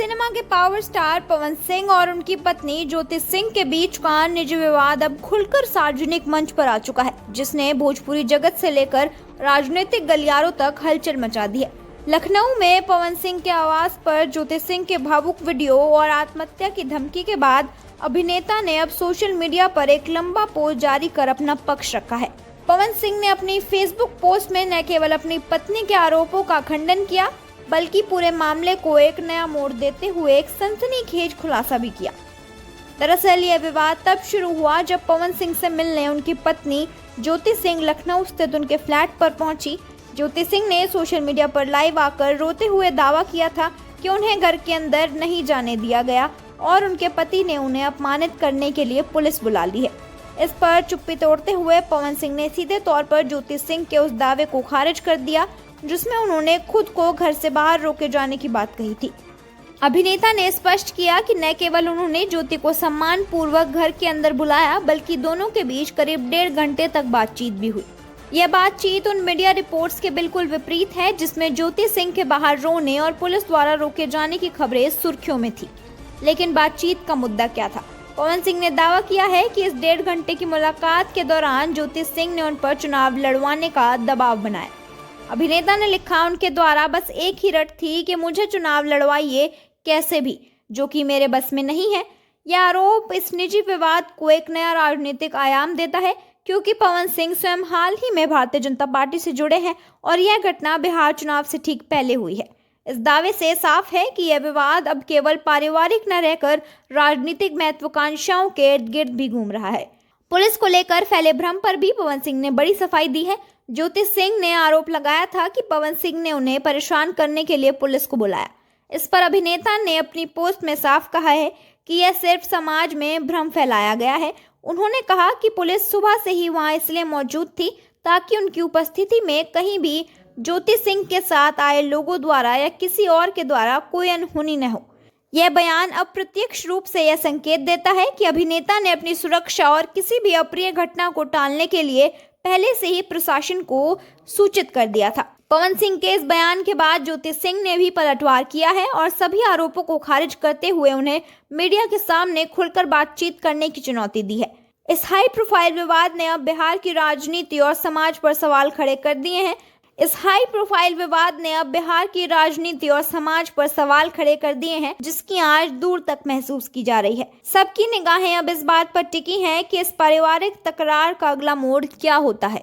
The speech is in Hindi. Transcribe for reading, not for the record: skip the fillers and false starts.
सिनेमा के पावर स्टार पवन सिंह और उनकी पत्नी ज्योति सिंह के बीच का निजी विवाद अब खुलकर सार्वजनिक मंच पर आ चुका है, जिसने भोजपुरी जगत से लेकर राजनीतिक गलियारों तक हलचल मचा दी है। लखनऊ में पवन सिंह के आवास पर ज्योति सिंह के भावुक वीडियो और आत्महत्या की धमकी के बाद अभिनेता ने अब सोशल मीडिया पर एक लंबा पोस्ट जारी कर अपना पक्ष रखा है। पवन सिंह ने अपनी फेसबुक पोस्ट में न केवल अपनी पत्नी के आरोपों का खंडन किया, बल्कि पूरे मामले को एक नया मोड़ देते हुए एक सनसनीखेज खुलासा भी किया। दरअसल यह विवाद तब शुरू हुआ जब पवन सिंह से मिलने उनकी पत्नी ज्योति सिंह लखनऊ स्थित उनके फ्लैट पर पहुंची। ज्योति सिंह ने सोशल मीडिया पर लाइव आकर रोते हुए दावा किया था कि उन्हें घर के अंदर नहीं जाने दिया गया और उनके पति ने उन्हें अपमानित करने के लिए पुलिस बुला ली है। इस पर चुप्पी तोड़ते हुए पवन सिंह ने सीधे तौर पर ज्योति सिंह के उस दावे को खारिज कर दिया, जिसमें उन्होंने खुद को घर से बाहर रोके जाने की बात कही थी। अभिनेता ने स्पष्ट किया कि न केवल उन्होंने ज्योति को सम्मान पूर्वक घर के अंदर बुलाया, बल्कि दोनों के बीच करीब 1.5 घंटे तक बातचीत भी हुई। यह बातचीत उन मीडिया रिपोर्ट्स के बिल्कुल विपरीत है जिसमें ज्योति सिंह के बाहर रोने और पुलिस द्वारा रोके जाने की खबरें सुर्खियों में थी। लेकिन बातचीत का मुद्दा क्या था? पवन सिंह ने दावा किया है कि इस 1.5 घंटे की मुलाकात के दौरान ज्योति सिंह ने उन पर चुनाव लड़वाने का दबाव बनाया। अभिनेता ने लिखा, उनके द्वारा बस एक ही रट थी कि मुझे चुनाव लड़वाइए कैसे भी, जो कि मेरे बस में नहीं है। यह आरोप इस निजी विवाद को एक नया राजनीतिक आयाम देता है, क्योंकि पवन सिंह स्वयं हाल ही में भारतीय जनता पार्टी से जुड़े हैं और यह घटना बिहार चुनाव से ठीक पहले हुई है। इस दावे से साफ है कि यह विवाद अब केवल पारिवारिक न रहकर राजनीतिक महत्वाकांक्षाओं के इर्द गिर्द भी घूम रहा है। पुलिस को लेकर फैले भ्रम पर भी पवन सिंह ने बड़ी सफाई दी है। ज्योति सिंह ने आरोप लगाया था कि पवन सिंह ने उन्हें परेशान करने के लिए पुलिस को बुलाया। इस पर अभिनेता ने अपनी पोस्ट में साफ कहा है कि यह सिर्फ समाज में भ्रम फैलाया गया है। उन्होंने कहा कि पुलिस सुबह से ही वहां इसलिए मौजूद थी ताकि उनकी उपस्थिति में कहीं भी ज्योति सिंह के साथ आए लोगों द्वारा या किसी और के द्वारा कोई अनहोनी न हो। यह बयान अप्रत्यक्ष रूप से यह संकेत देता है कि अभिनेता ने अपनी सुरक्षा और किसी भी अप्रिय घटना को टालने के लिए पहले से ही प्रशासन को सूचित कर दिया था। पवन सिंह के इस बयान के बाद ज्योति सिंह ने भी पलटवार किया है और सभी आरोपों को खारिज करते हुए उन्हें मीडिया के सामने खुलकर बातचीत करने की चुनौती दी है। इस हाई प्रोफाइल विवाद ने अब बिहार की राजनीति और समाज पर सवाल खड़े कर दिए हैं। जिसकी आंच दूर तक महसूस की जा रही है। सबकी निगाहें अब इस बात पर टिकी हैं कि इस पारिवारिक तकरार का अगला मोड़ क्या होता है।